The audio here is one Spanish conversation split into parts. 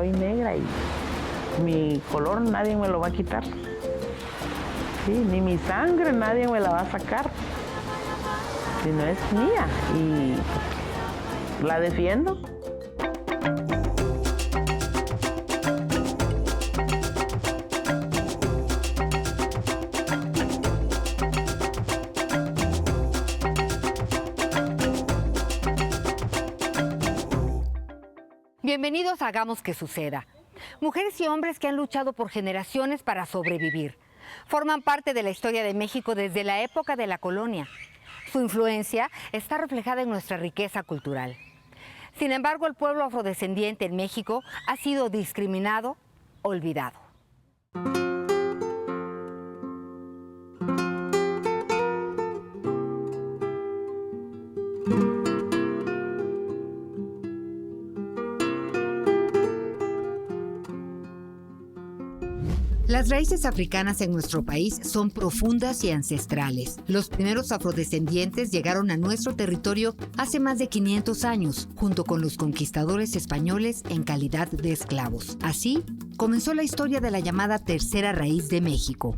soy negra y mi color nadie me lo va a quitar. Sí, ni mi sangre nadie me la va a sacar. Si no es mía y la defiendo. Bienvenidos a Hagamos que Suceda. Mujeres y hombres que han luchado por generaciones para sobrevivir. Forman parte de la historia de México desde la época de la colonia. Su influencia está reflejada en nuestra riqueza cultural. Sin embargo, el pueblo afrodescendiente en México ha sido discriminado, olvidado. Las raíces africanas en nuestro país son profundas y ancestrales. Los primeros afrodescendientes llegaron a nuestro territorio hace más de 500 años, junto con los conquistadores españoles en calidad de esclavos. Así comenzó la historia de la llamada Tercera Raíz de México.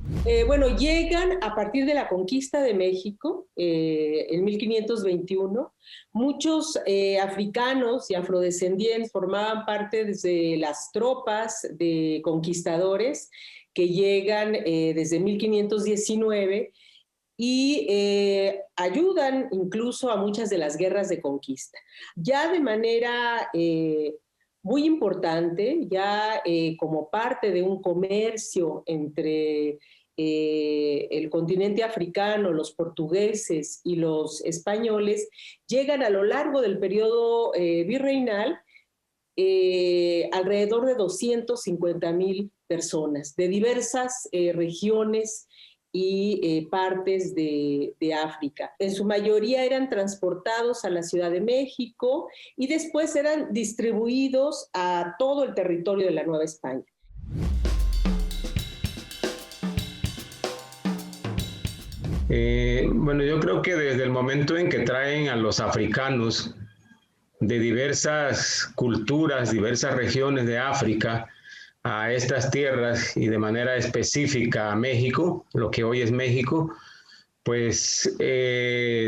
Llegan a partir de la conquista de México, en 1521. Muchos africanos y afrodescendientes formaban parte de las tropas de conquistadores que llegan desde 1519 y ayudan incluso a muchas de las guerras de conquista. Ya de manera muy importante, ya como parte de un comercio entre el continente africano, los portugueses y los españoles, llegan a lo largo del periodo virreinal alrededor de 250,000 personas de diversas regiones y partes de África. En su mayoría eran transportados a la Ciudad de México y después eran distribuidos a todo el territorio de la Nueva España. Yo creo que desde el momento en que traen a los africanos de diversas culturas, diversas regiones de África a estas tierras y de manera específica a México, lo que hoy es México, pues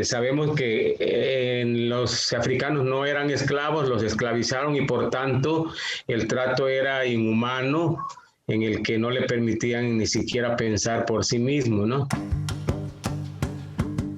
sabemos que los africanos no eran esclavos, los esclavizaron y por tanto el trato era inhumano, en el que no le permitían ni siquiera pensar por sí mismo, ¿no?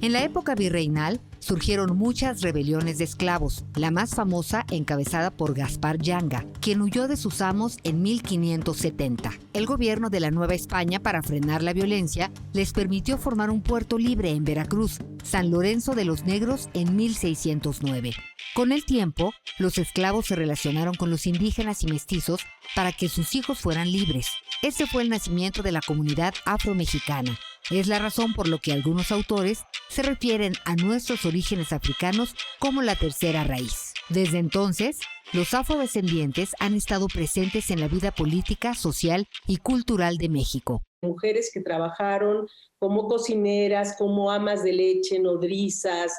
En la época virreinal surgieron muchas rebeliones de esclavos, la más famosa encabezada por Gaspar Yanga, quien huyó de sus amos en 1570. El gobierno de la Nueva España, para frenar la violencia, les permitió formar un puerto libre en Veracruz, San Lorenzo de los Negros, en 1609. Con el tiempo, los esclavos se relacionaron con los indígenas y mestizos para que sus hijos fueran libres. Ese fue el nacimiento de la comunidad afromexicana. Es la razón por lo que algunos autores se refieren a nuestros orígenes africanos como la tercera raíz. Desde entonces, los afrodescendientes han estado presentes en la vida política, social y cultural de México. Mujeres que trabajaron como cocineras, como amas de leche, nodrizas,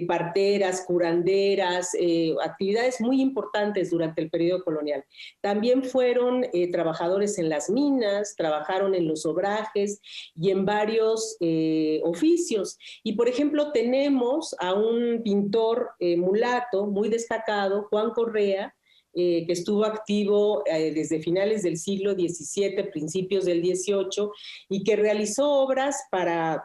parteras, curanderas, actividades muy importantes durante el periodo colonial. También fueron trabajadores en las minas, trabajaron en los obrajes y en varios oficios. Y, por ejemplo, tenemos a un pintor mulato muy destacado, Juan Correa, que estuvo activo desde finales del siglo XVII, principios del XVIII, y que realizó obras para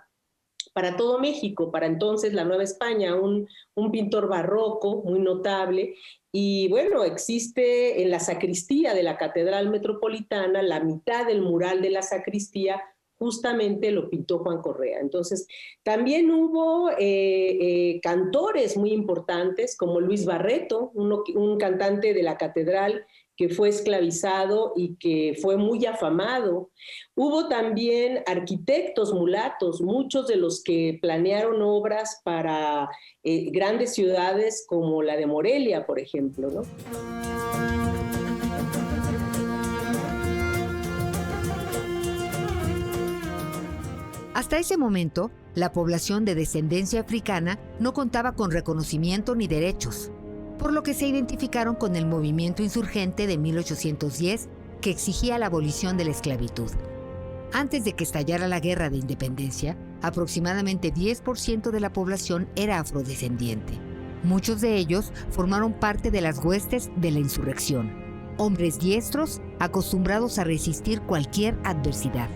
todo México, para entonces la Nueva España, un pintor barroco muy notable. Y bueno, existe en la sacristía de la Catedral Metropolitana, la mitad del mural de la sacristía justamente lo pintó Juan Correa. Entonces, también hubo cantores muy importantes como Luis Barreto, un cantante de la catedral que fue esclavizado y que fue muy afamado. Hubo también arquitectos mulatos, muchos de los que planearon obras para grandes ciudades como la de Morelia, por ejemplo, ¿no? Hasta ese momento, la población de descendencia africana no contaba con reconocimiento ni derechos. por lo que se identificaron con el movimiento insurgente de 1810 que exigía la abolición de la esclavitud. Antes de que estallara la Guerra de Independencia, aproximadamente 10% de la población era afrodescendiente. Muchos de ellos formaron parte de las huestes de la insurrección, hombres diestros acostumbrados a resistir cualquier adversidad,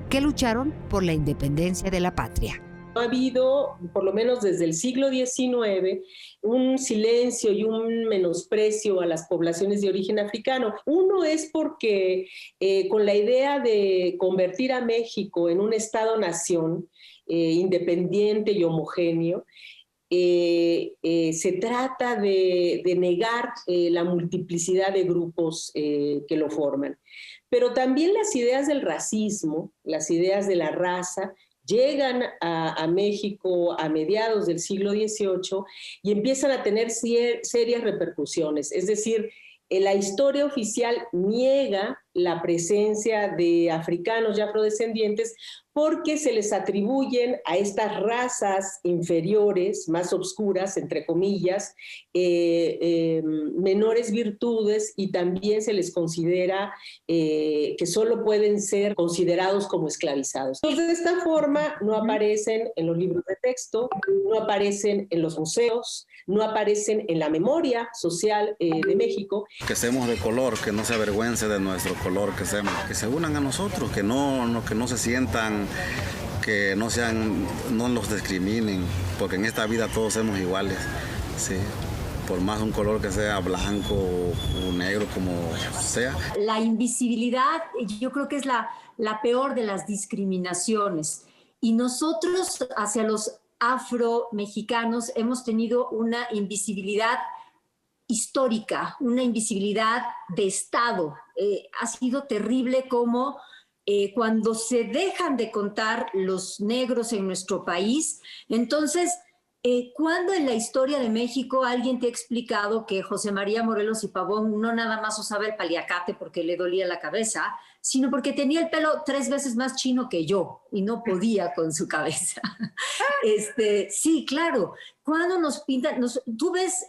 que lucharon por la independencia de la patria. Ha habido, por lo menos desde el siglo XIX, un silencio y un menosprecio a las poblaciones de origen africano. Uno es porque con la idea de convertir a México en un Estado-nación independiente y homogéneo, se trata de negar la multiplicidad de grupos que lo forman. Pero también las ideas del racismo, las ideas de la raza, llegan a México a mediados del siglo XVIII y empiezan a tener serias repercusiones. Es decir, la historia oficial niega la presencia de africanos y afrodescendientes porque se les atribuyen a estas razas inferiores, más obscuras, entre comillas, menores virtudes, y también se les considera que solo pueden ser considerados como esclavizados. Entonces, de esta forma no aparecen en los libros de texto, no aparecen en los museos, no aparecen en la memoria social de México. Que seamos de color, que no se avergüence de nuestro color, que se unan a nosotros, que no se sientan, que no los discriminen, porque en esta vida todos somos iguales, sí. Por más un color que sea blanco o negro, como sea. La invisibilidad, yo creo que es la peor de las discriminaciones. Y nosotros, hacia los afromexicanos, hemos tenido una invisibilidad histórica, una invisibilidad de Estado. Ha sido terrible como cuando se dejan de contar los negros en nuestro país, entonces, ¿cuándo en la historia de México alguien te ha explicado que José María Morelos y Pavón no nada más usaba el paliacate porque le dolía la cabeza, sino porque tenía el pelo 3 veces más chino que yo y no podía con su cabeza? Sí, claro. Cuando nos pintan, tú ves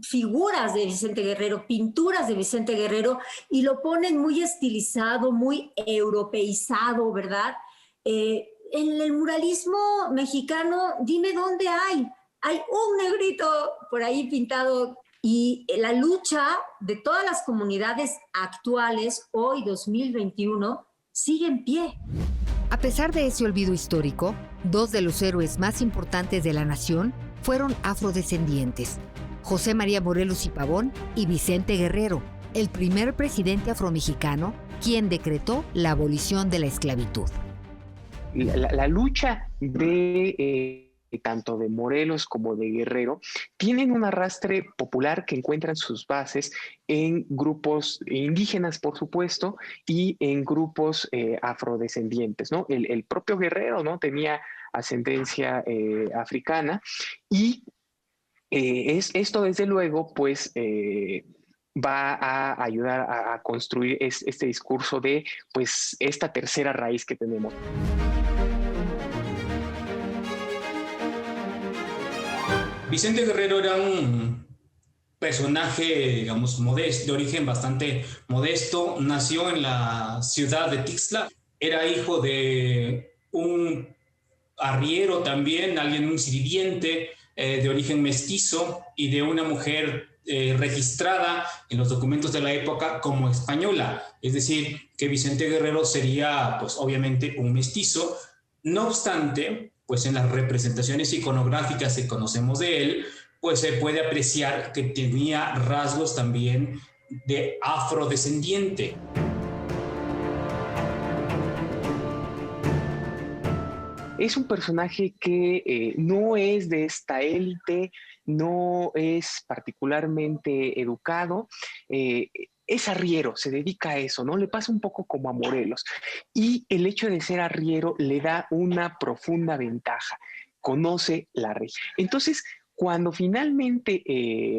figuras de Vicente Guerrero, pinturas de Vicente Guerrero, y lo ponen muy estilizado, muy europeizado, ¿verdad? En el muralismo mexicano, dime dónde hay un negrito por ahí pintado. Y la lucha de todas las comunidades actuales, hoy 2021, sigue en pie. A pesar de ese olvido histórico, 2 de los héroes más importantes de la nación fueron afrodescendientes: José María Morelos y Pavón y Vicente Guerrero, el primer presidente afromexicano quien decretó la abolición de la esclavitud. La lucha de tanto de Morelos como de Guerrero tienen un arrastre popular que encuentran sus bases en grupos indígenas, por supuesto, y en grupos afrodescendientes, ¿no? El propio Guerrero, ¿no?, tenía ascendencia africana, y esto, desde luego, pues va a ayudar a construir este discurso de, pues, esta tercera raíz que tenemos. Vicente Guerrero era un personaje, digamos, modesto, de origen bastante modesto. Nació en la ciudad de Tixla. Era hijo de un arriero también, un sirviente de origen mestizo, y de una mujer registrada en los documentos de la época como española. Es decir, que Vicente Guerrero sería, pues, obviamente un mestizo. No obstante, pues en las representaciones iconográficas que conocemos de él, pues se puede apreciar que tenía rasgos también de afrodescendiente. Es un personaje que no es de esta élite, no es particularmente educado, es arriero, se dedica a eso, ¿no? Le pasa un poco como a Morelos. Y el hecho de ser arriero le da una profunda ventaja. Conoce la región. Entonces, cuando finalmente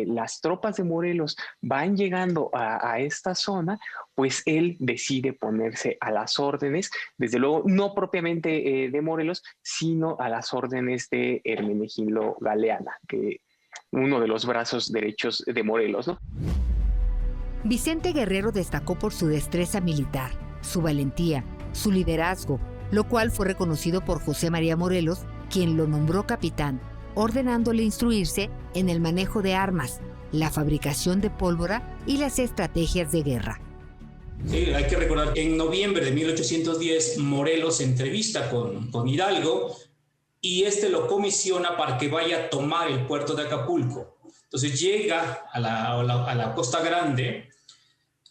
las tropas de Morelos van llegando a esta zona, pues él decide ponerse a las órdenes, desde luego no propiamente de Morelos, sino a las órdenes de Hermenegildo Galeana, que uno de los brazos derechos de Morelos, ¿no? Vicente Guerrero destacó por su destreza militar, su valentía, su liderazgo, lo cual fue reconocido por José María Morelos, quien lo nombró capitán, ordenándole instruirse en el manejo de armas, la fabricación de pólvora y las estrategias de guerra. Sí, hay que recordar que en noviembre de 1810 Morelos se entrevista con Hidalgo y lo comisiona para que vaya a tomar el puerto de Acapulco. Entonces llega a la Costa Grande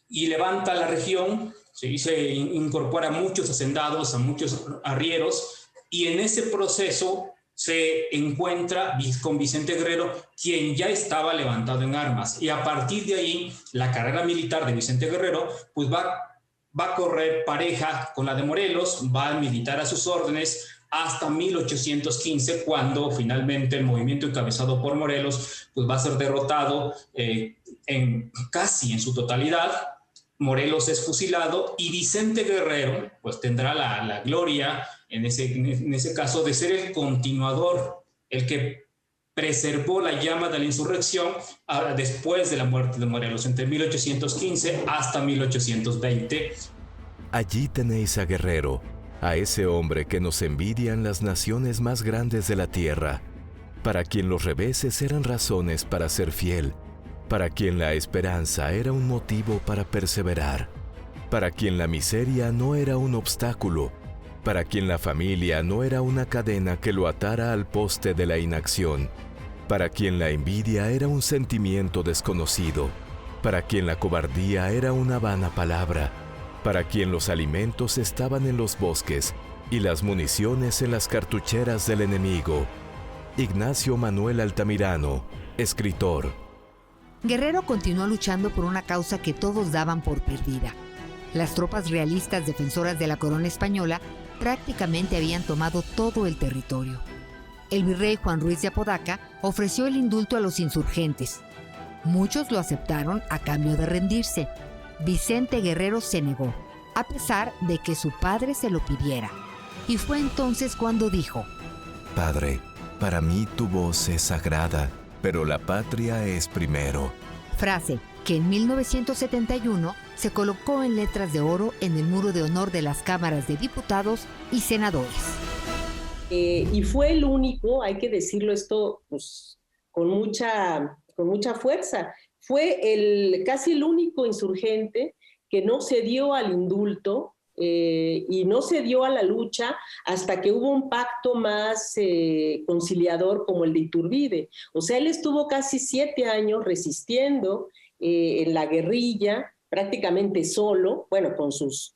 y levanta la región, ¿sí? Se incorpora a muchos hacendados, a muchos arrieros, y en ese proceso se encuentra con Vicente Guerrero, quien ya estaba levantado en armas. Y a partir de ahí, la carrera militar de Vicente Guerrero pues va a correr pareja con la de Morelos, va a militar a sus órdenes hasta 1815, cuando finalmente el movimiento encabezado por Morelos pues va a ser derrotado casi en su totalidad. Morelos es fusilado y Vicente Guerrero pues tendrá la gloria en ese caso de ser el continuador, el que preservó la llama de la insurrección después de la muerte de Morelos, entre 1815 hasta 1820. Allí tenéis a Guerrero, a ese hombre que nos envidian las naciones más grandes de la tierra, para quien los reveses eran razones para ser fiel, para quien la esperanza era un motivo para perseverar, para quien la miseria no era un obstáculo, para quien la familia no era una cadena que lo atara al poste de la inacción, para quien la envidia era un sentimiento desconocido, para quien la cobardía era una vana palabra, para quien los alimentos estaban en los bosques y las municiones en las cartucheras del enemigo. Ignacio Manuel Altamirano, escritor. Guerrero continuó luchando por una causa que todos daban por perdida. Las tropas realistas defensoras de la corona española prácticamente habían tomado todo el territorio. El virrey Juan Ruiz de Apodaca ofreció el indulto a los insurgentes. Muchos lo aceptaron a cambio de rendirse. Vicente Guerrero se negó, a pesar de que su padre se lo pidiera. Y fue entonces cuando dijo: Padre, para mí tu voz es sagrada, pero la patria es primero. Frase que en 1971 se colocó en letras de oro en el muro de honor de las cámaras de diputados y senadores. Y fue el único, hay que decirlo esto pues, con mucha fuerza, fue casi el único insurgente que no se dio al indulto y no se dio a la lucha hasta que hubo un pacto más conciliador como el de Iturbide. O sea, él estuvo casi 7 años resistiendo en la guerrilla, prácticamente solo, bueno, con sus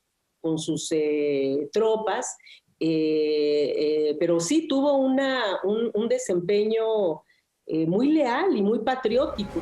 tropas, pero sí tuvo un desempeño muy leal y muy patriótico.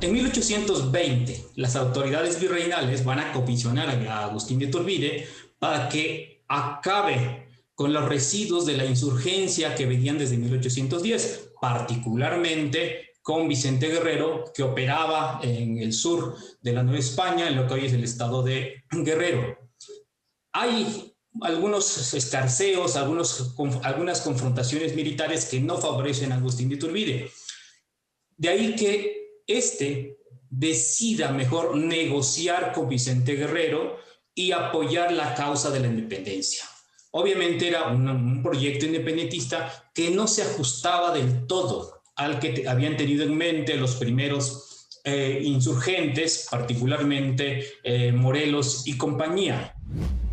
En 1820, las autoridades virreinales van a comisionar a Agustín de Iturbide para que acabe con los residuos de la insurgencia que venían desde 1810, particularmente con Vicente Guerrero, que operaba en el sur de la Nueva España, en lo que hoy es el estado de Guerrero. Hay algunos escarceos, algunas confrontaciones militares que no favorecen a Agustín de Iturbide. De ahí que decida mejor negociar con Vicente Guerrero y apoyar la causa de la independencia. Obviamente era un proyecto independentista que no se ajustaba del todo al que habían tenido en mente los primeros insurgentes, particularmente Morelos y compañía.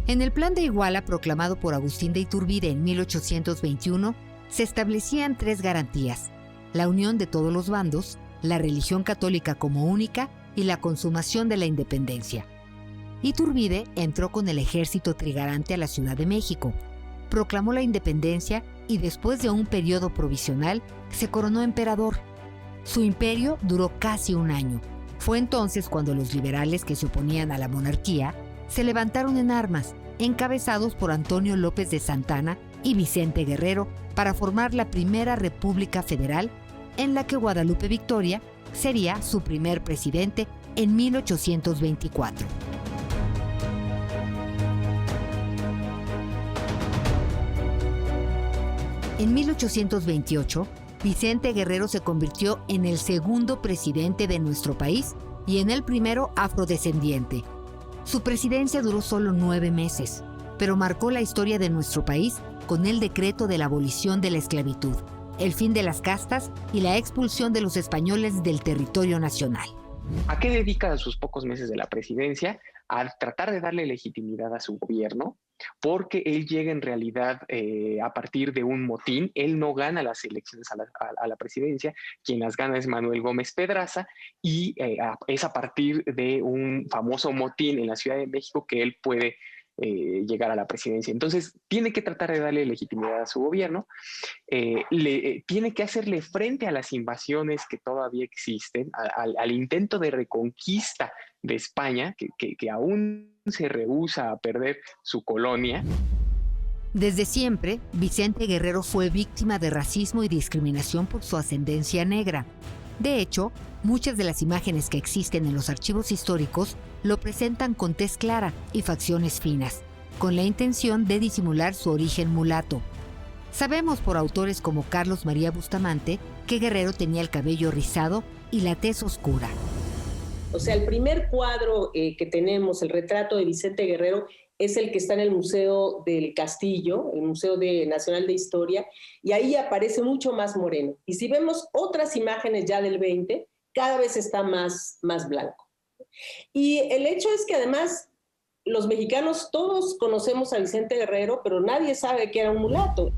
En el Plan de Iguala proclamado por Agustín de Iturbide en 1821, se establecían 3 garantías: la unión de todos los bandos, la religión católica como única y la consumación de la independencia. Iturbide entró con el ejército trigarante a la Ciudad de México, proclamó la independencia y después de un periodo provisional se coronó emperador. Su imperio duró casi un año. Fue entonces cuando los liberales que se oponían a la monarquía se levantaron en armas, encabezados por Antonio López de Santana y Vicente Guerrero, para formar la primera República Federal, en la que Guadalupe Victoria sería su primer presidente en 1824. En 1828, Vicente Guerrero se convirtió en el segundo presidente de nuestro país y en el primero afrodescendiente. Su presidencia duró solo 9 meses, pero marcó la historia de nuestro país con el decreto de la abolición de la esclavitud, el fin de las castas y la expulsión de los españoles del territorio nacional. ¿A qué dedica sus pocos meses de la presidencia? A tratar de darle legitimidad a su gobierno, porque él llega en realidad a partir de un motín. Él no gana las elecciones a la presidencia, quien las gana es Manuel Gómez Pedraza, y es a partir de un famoso motín en la Ciudad de México que él puede llegar a la presidencia. Entonces, tiene que tratar de darle legitimidad a su gobierno, tiene que hacerle frente a las invasiones que todavía existen, al intento de reconquista de España, que aún se rehúsa a perder su colonia. Desde siempre, Vicente Guerrero fue víctima de racismo y discriminación por su ascendencia negra. De hecho, muchas de las imágenes que existen en los archivos históricos lo presentan con tez clara y facciones finas, con la intención de disimular su origen mulato. Sabemos por autores como Carlos María Bustamante que Guerrero tenía el cabello rizado y la tez oscura. O sea, el primer cuadro que tenemos, el retrato de Vicente Guerrero, es el que está en el Museo del Castillo, el Museo Nacional de Historia, y ahí aparece mucho más moreno. Y si vemos otras imágenes ya del 20, cada vez está más blanco. Y el hecho es que además los mexicanos todos conocemos a Vicente Guerrero, pero nadie sabe que era un mulato.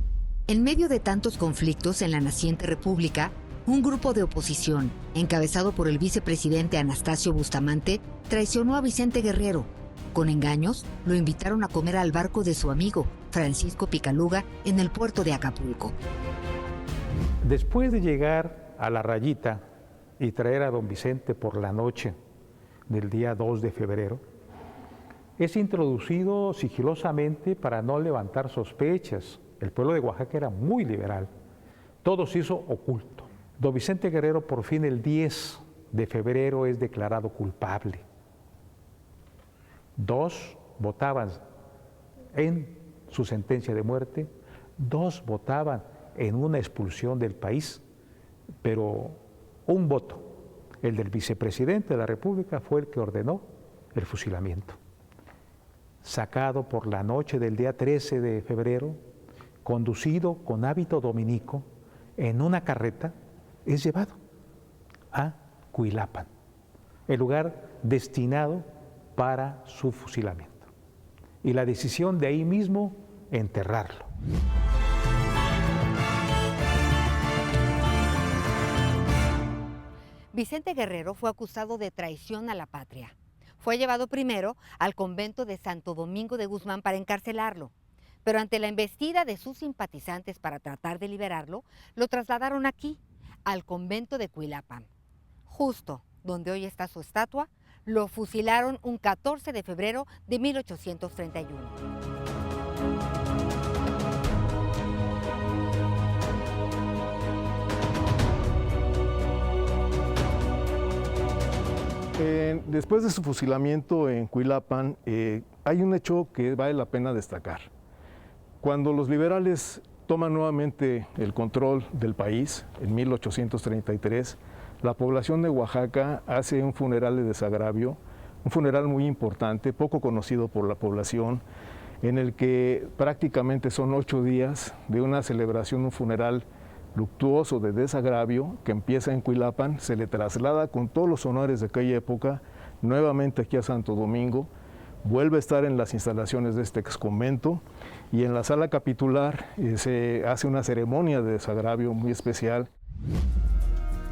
En medio de tantos conflictos en la naciente república, un grupo de oposición, encabezado por el vicepresidente Anastasio Bustamante, traicionó a Vicente Guerrero. Con engaños, lo invitaron a comer al barco de su amigo, Francisco Picaluga, en el puerto de Acapulco. Después de llegar a la Rayita y traer a don Vicente por la noche del día 2 de febrero, es introducido sigilosamente para no levantar sospechas. El pueblo de Oaxaca era muy liberal. Todo se hizo oculto. Don Vicente Guerrero, por fin, el 10 de febrero es declarado culpable. 2 votaban en su sentencia de muerte, 2 votaban en una expulsión del país, pero un voto, el del vicepresidente de la República, fue el que ordenó el fusilamiento. Sacado por la noche del día 13 de febrero, conducido con hábito dominico en una carreta, es llevado a Cuilapan, el lugar destinado para su fusilamiento. Y la decisión de ahí mismo, enterrarlo. Vicente Guerrero fue acusado de traición a la patria. Fue llevado primero al convento de Santo Domingo de Guzmán para encarcelarlo, pero ante la embestida de sus simpatizantes para tratar de liberarlo, lo trasladaron aquí, al convento de Cuilapan. Justo donde hoy está su estatua, lo fusilaron un 14 de febrero de 1831. Después de su fusilamiento en Cuilapan, hay un hecho que vale la pena destacar. Cuando los liberales toman nuevamente el control del país, en 1833, la población de Oaxaca hace un funeral de desagravio, un funeral muy importante, poco conocido por la población, en el que prácticamente son 8 días de una celebración, un funeral luctuoso de desagravio que empieza en Cuilapan, se le traslada con todos los honores de aquella época nuevamente aquí a Santo Domingo, vuelve a estar en las instalaciones de este exconvento y en la sala capitular se hace una ceremonia de desagravio muy especial.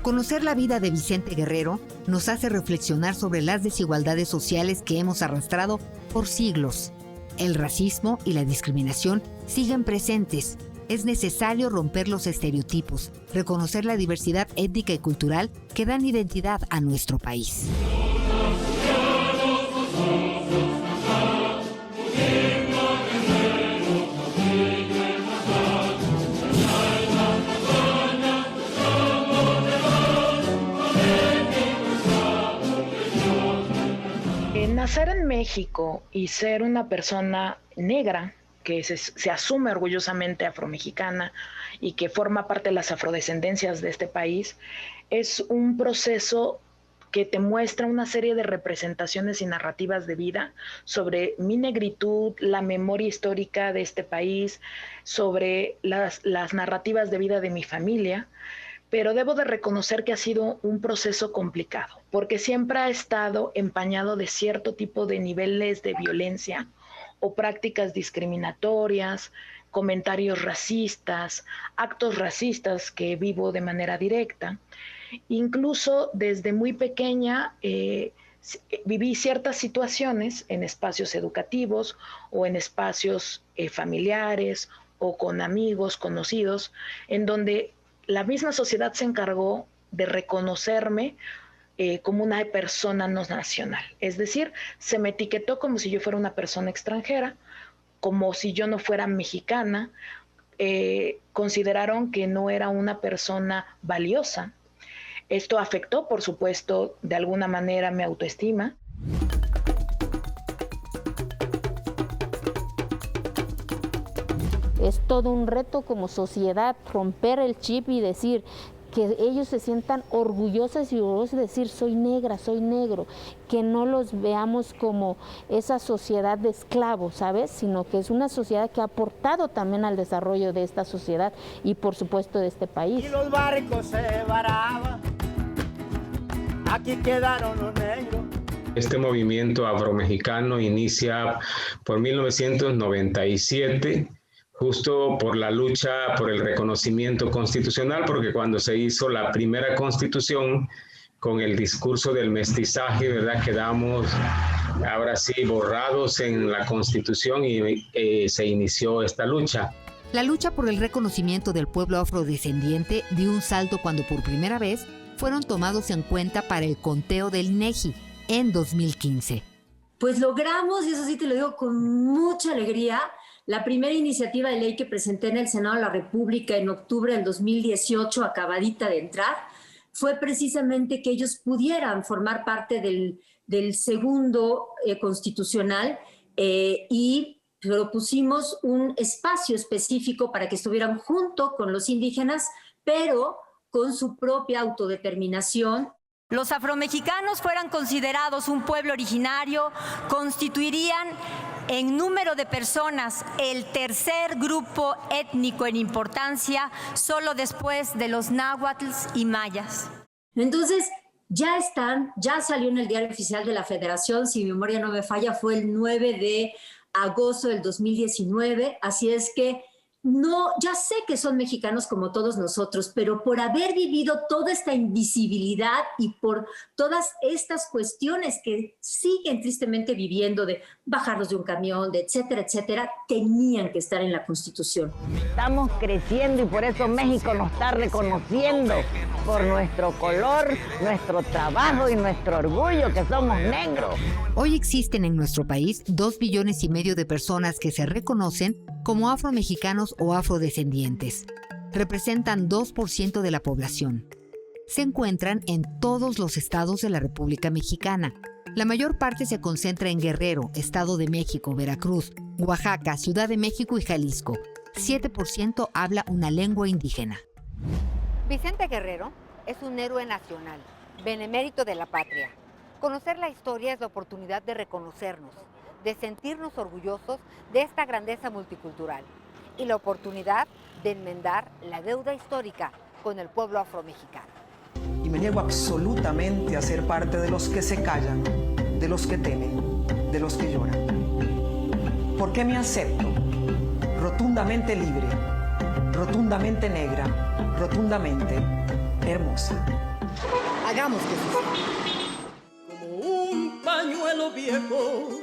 Conocer la vida de Vicente Guerrero nos hace reflexionar sobre las desigualdades sociales que hemos arrastrado por siglos. El racismo y la discriminación siguen presentes. Es necesario romper los estereotipos, reconocer la diversidad étnica y cultural que dan identidad a nuestro país. Nacer en México y ser una persona negra, que se asume orgullosamente afromexicana y que forma parte de las afrodescendencias de este país, es un proceso que te muestra una serie de representaciones y narrativas de vida sobre mi negritud, la memoria histórica de este país, sobre las narrativas de vida de mi familia, pero debo de reconocer que ha sido un proceso complicado, porque siempre ha estado empañado de cierto tipo de niveles de violencia o prácticas discriminatorias, comentarios racistas, actos racistas que vivo de manera directa. Incluso desde muy pequeña viví ciertas situaciones en espacios educativos o en espacios familiares o con amigos, conocidos, en donde la misma sociedad se encargó de reconocerme como una persona no nacional. Es decir, se me etiquetó como si yo fuera una persona extranjera, como si yo no fuera mexicana. Consideraron que no era una persona valiosa. Esto afectó, por supuesto, de alguna manera mi autoestima. Es todo un reto como sociedad romper el chip y decir que ellos se sientan orgullosos y orgullosos de decir soy negra, soy negro, que no los veamos como esa sociedad de esclavos, ¿sabes? Sino que es una sociedad que ha aportado también al desarrollo de esta sociedad y por supuesto de este país. Y los barcos se varaban, aquí quedaron los negros. Este movimiento afromexicano inicia por 1997, justo por la lucha por el reconocimiento constitucional, porque cuando se hizo la primera constitución, con el discurso del mestizaje, ¿verdad?, quedamos ahora sí borrados en la constitución y se inició esta lucha. La lucha por el reconocimiento del pueblo afrodescendiente dio un salto cuando por primera vez fueron tomados en cuenta para el conteo del INEGI en 2015. Pues logramos, y eso sí te lo digo con mucha alegría, la primera iniciativa de ley que presenté en el Senado de la República en octubre del 2018, acabadita de entrar, fue precisamente que ellos pudieran formar parte del segundo constitucional y propusimos un espacio específico para que estuvieran junto con los indígenas, pero con su propia autodeterminación. Los afromexicanos fueran considerados un pueblo originario, constituirían en número de personas el tercer grupo étnico en importancia, solo después de los náhuatls y mayas. Entonces, ya salió en el Diario Oficial de la Federación, si mi memoria no me falla, fue el 9 de agosto del 2019, así es que no, ya sé que son mexicanos como todos nosotros, pero por haber vivido toda esta invisibilidad y por todas estas cuestiones que siguen tristemente viviendo, de bajarlos de un camión, de etcétera, etcétera, tenían que estar en la Constitución. Estamos creciendo y por eso México nos está reconociendo por nuestro color, nuestro trabajo y nuestro orgullo que somos negros. Hoy existen en nuestro país 2,5 billones de personas que se reconocen como afromexicanos o afrodescendientes. Representan 2% de la población. Se encuentran en todos los estados de la República Mexicana. La mayor parte se concentra en Guerrero, Estado de México, Veracruz, Oaxaca, Ciudad de México y Jalisco. 7% habla una lengua indígena. Vicente Guerrero es un héroe nacional, benemérito de la patria. Conocer la historia es la oportunidad de reconocernos, de sentirnos orgullosos de esta grandeza multicultural y la oportunidad de enmendar la deuda histórica con el pueblo afromexicano. Y me niego absolutamente a ser parte de los que se callan, de los que temen, de los que lloran. ¿Por qué me acepto? Rotundamente libre, rotundamente negra, rotundamente hermosa. Hagamos que como un pañuelo viejo